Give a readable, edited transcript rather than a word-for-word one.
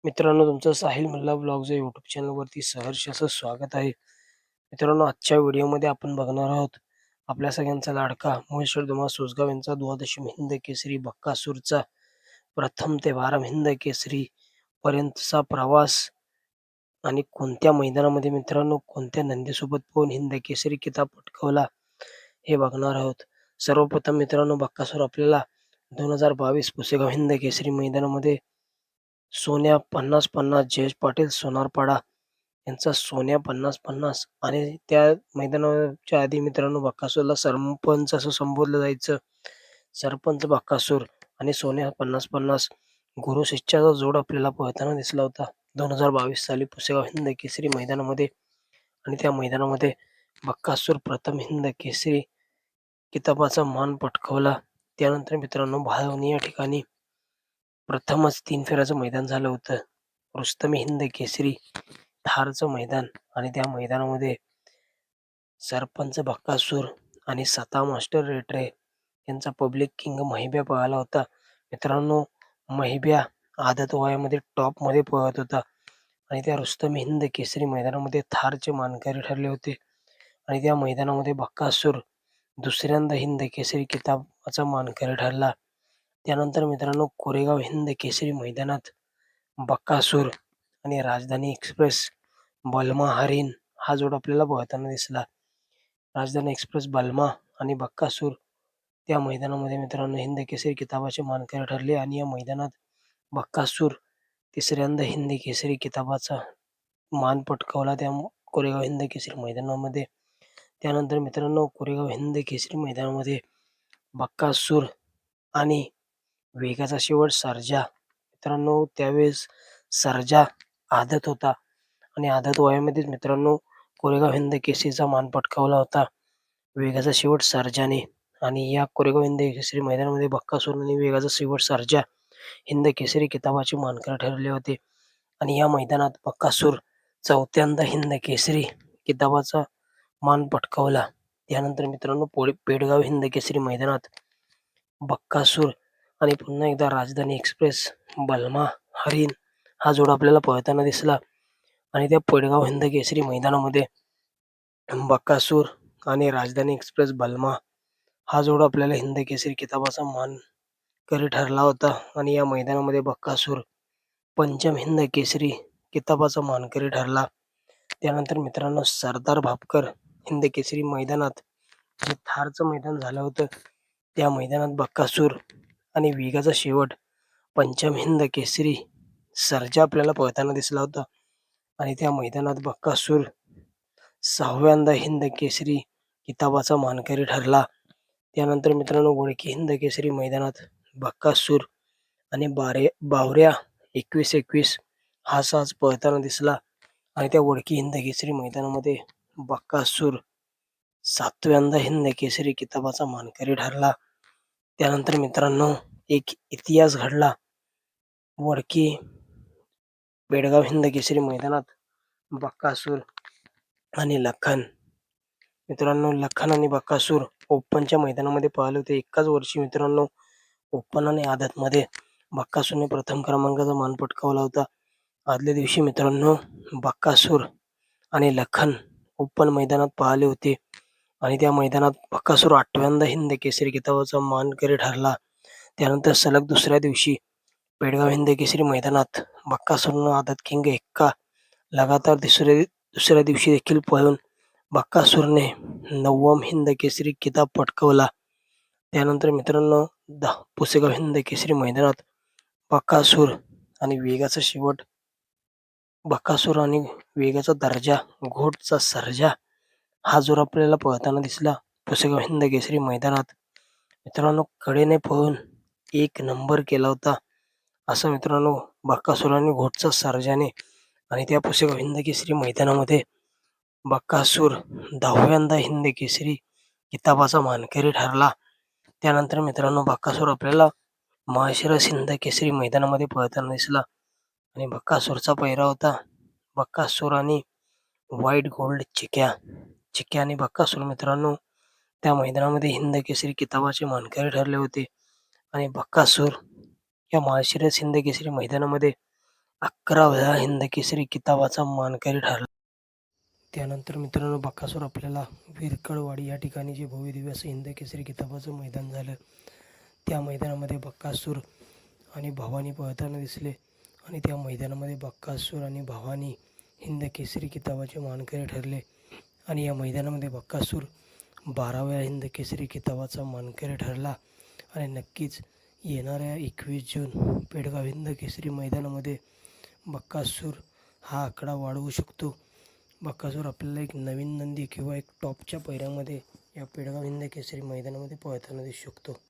मित्रांनो, तुमचं साहिल मल्ला ब्लॉग्स या यूट्यूब चॅनलवरती सहर्ष असं स्वागत आहे. मित्रांनो, आजच्या व्हिडिओमध्ये आपण बघणार आहोत आपल्या सगळ्यांचा लाडका महेश्वर धुमाळ सोसगाव यांचा 12 हिंद केसरी बक्कासूरचा प्रथम ते 12 हिंद केसरी पर्यंतचा प्रवास आणि कोणत्या मैदानामध्ये मित्रांनो कोणत्या नंदीसोबत पोहून हिंद केसरी किताब पटकावला हे बघणार आहोत. सर्वप्रथम मित्रांनो, बक्कासूर आपल्याला 2022 पुसेगाव हिंद केसरी मैदानामध्ये सोन्या 50-50 जयेश पाटील सोनारपाडा यांचा सोन्या 50-50 आणि त्या मैदानाच्या आधी मित्रांनो बक्कासूरला सरपंच असं संबोधलं जायचं. सरपंच बक्कासूर आणि सोन्या 50-50 गुरु शिष्याचा जोड आपल्याला पळताना दिसला होता 2022 साली पुसेगाव हिंद केसरी मैदानामध्ये. आणि त्या मैदानामध्ये बक्कासूर प्रथम हिंद केसरी किताबाचा मान पटकावला. त्यानंतर मित्रांनो भाळवणी या ठिकाणी प्रथमच 3 फेऱ्याचं मैदान झालं होतं. रुस्तमी हिंद केसरी थारचं मैदान आणि त्या मैदानामध्ये सरपंच बक्कासूर आणि सता मास्टर रेटरे यांचा पब्लिक किंग महिब्या पळाला होता. मित्रांनो, महिब्या आदत वयामध्ये टॉपमध्ये पळत होता आणि त्या रुस्तमी हिंद केसरी मैदानामध्ये थारचे मानकरी ठरले होते. आणि त्या मैदानामध्ये बक्कासूर दुसऱ्यांदा हिंद केसरी किताबाचा मानकरी ठरला. त्यानंतर मित्रांनो, कोरेगाव हिंद केसरी मैदानात बक्कासूर आणि राजधानी एक्सप्रेस बलमा हरीण हा जोड आपल्याला पळताना दिसला. राजधानी एक्सप्रेस बलमा आणि बक्कासूर त्या मैदानामध्ये मित्रांनो हिंद केसरी किताबाचे मानकरी ठरले आणि या मैदानात बक्कासूर तिसऱ्यांदा हिंद केसरी किताबाचा मान पटकावला त्या कोरेगाव हिंद केसरी मैदानामध्ये. त्यानंतर मित्रांनो, कोरेगाव हिंद केसरी मैदानामध्ये बक्कासूर आणि वेगाचा शेवट सर्जा. मित्रांनो, त्यावेळेस सर्जा आदत होता आणि आदत वयामध्येच मित्रांनो कोरेगाव हिंद केसरीचा मान पटकावला होता वेगाचा शेवट सर्जाने. आणि या कोरेगाव हिंद केसरी मैदानामध्ये बक्कासूर आणि वेगाचा शेवट सर्जा हिंद केसरी किताबाचे मानकरी ठरले होते. आणि या मैदानात बक्कासूर चौथ्यांदा हिंद केसरी किताबाचा मान पटकावला. त्यानंतर मित्रांनो पेडगाव हिंद केसरी मैदानात बक्कासूर आणि पुन्हा एकदा राजधानी एक्सप्रेस बलमा हरीण हा जोड आपल्याला पळताना दिसला. आणि त्या पेडगाव हिंद केसरी मैदानामध्ये बक्कासूर आणि राजधानी एक्सप्रेस बलमा हा जोड आपल्याला हिंद केसरी किताबाचा मानकरी ठरला होता. आणि या मैदानामध्ये बक्कासूर पंचम हिंद केसरी किताबाचा मानकरी ठरला. त्यानंतर मित्रांनो, सरदार भापकर हिंद केसरी मैदानात जे थारचं मैदान झालं होतं त्या मैदानात बक्कासूर आणि वेगाचा शेवट पंचम हिंद केसरी सर्जा आपल्याला पळताना दिसला होता. आणि त्या मैदानात बक्कासूर 6व्यांदा हिंद केसरी किताबाचा मानकरी ठरला. त्यानंतर मित्रांनो, वडकी हिंद केसरी मैदानात बक्कासूर आणि बावऱ्या 21-21 हा साज पळताना दिसला. आणि त्या वडकी हिंद केसरी मैदानामध्ये बक्कासूर 7व्यांदा हिंद केसरी किताबाचा मानकरी ठरला. त्यानंतर मित्रांनो, एक इतिहास घडला वडकी पेडगाव हिंद केसरी मैदानात बक्कासूर आणि लखन. मित्रांनो, लखन आणि बक्कासूर ओपनच्या मैदानामध्ये पळाले होते एकाच वर्षी. मित्रांनो, ओपन आणि आदतमध्ये बक्कासूरने प्रथम क्रमांकाचा मान पटकावला होता. आदल्या दिवशी मित्रांनो बक्कासूर आणि लखन ओपन मैदानात पळाले होते आणि त्या मैदानात बक्कासूर 8व्यांदा हिंद केसरी किताबाचा मानकरी ठरला. त्यानंतर सलग दुसऱ्या दिवशी पेडगाव हिंद केसरी मैदानात बक्कासूरनं आदत किंग एक्का लगातार दुसऱ्या दिवशी देखील पळून बक्कासूरने 9वा हिंद केसरी किताब पटकावला. त्यानंतर मित्रांनो पुसेगाव हिंद केसरी मैदानात बक्कासूर आणि वेगाचा शेवट बक्कासूर आणि वेगाचा दर्जा घोटचा सर्जा हा जोर आपल्याला पळताना दिसला पुसेगाव हिंद केसरी मैदानात. मित्रांनो, कडेने पळून 1 नंबर केला होता असं मित्रांनो बक्कासूर आणि घोटचा सर्जाने. आणि त्या पुसेगाव हिंद केसरी मैदानामध्ये बक्कासूर 10व्यांदा हिंद केसरी किताबाचा मानकरी ठरला. त्यानंतर मित्रांनो बक्कासूर आपल्याला माळशिरस हिंद केसरी मैदानामध्ये पळताना दिसला आणि बक्कासूरचा पैरा होता बक्कासूर आणि व्हाईट गोल्ड चिक्या आणि बक्कासूर. मित्रांनो, त्या मैदानामध्ये हिंद केसरी किताबाचे मानकरी ठरले होते. आणि बक्कासूर या माळशिरस हिंद केसरी मैदानामध्ये 11व्या हिंद केसरी किताबाचा मानकरी ठरला. त्यानंतर मित्रांनो बकासूर आपल्याला विरकळवाडी या ठिकाणी जे भव्यदिव्य असं हिंद केसरी किताबाचं मैदान झालं, त्या मैदानामध्ये बकासूर आणि भवानी पळताना दिसले आणि त्या मैदानामध्ये बकासूर आणि भवानी हिंद केसरी किताबाचे मानकरी ठरले आणि या मैदानामध्ये बकासूर 12व्या हिंद केसरी किताबाचा मानकरी ठरला. आणि नक्कीच येणाऱ्या 21 जून पेडगाव हिंद केसरी मैदानामध्ये बकासूर हा आकडा वाढवू शकतो. बकासूर आपल्याला एक नवीन नंदी किंवा एक टॉपच्या पैऱ्यामध्ये या पेडगाव हिंद केसरी मैदानामध्ये पळताना दिसू शकतो.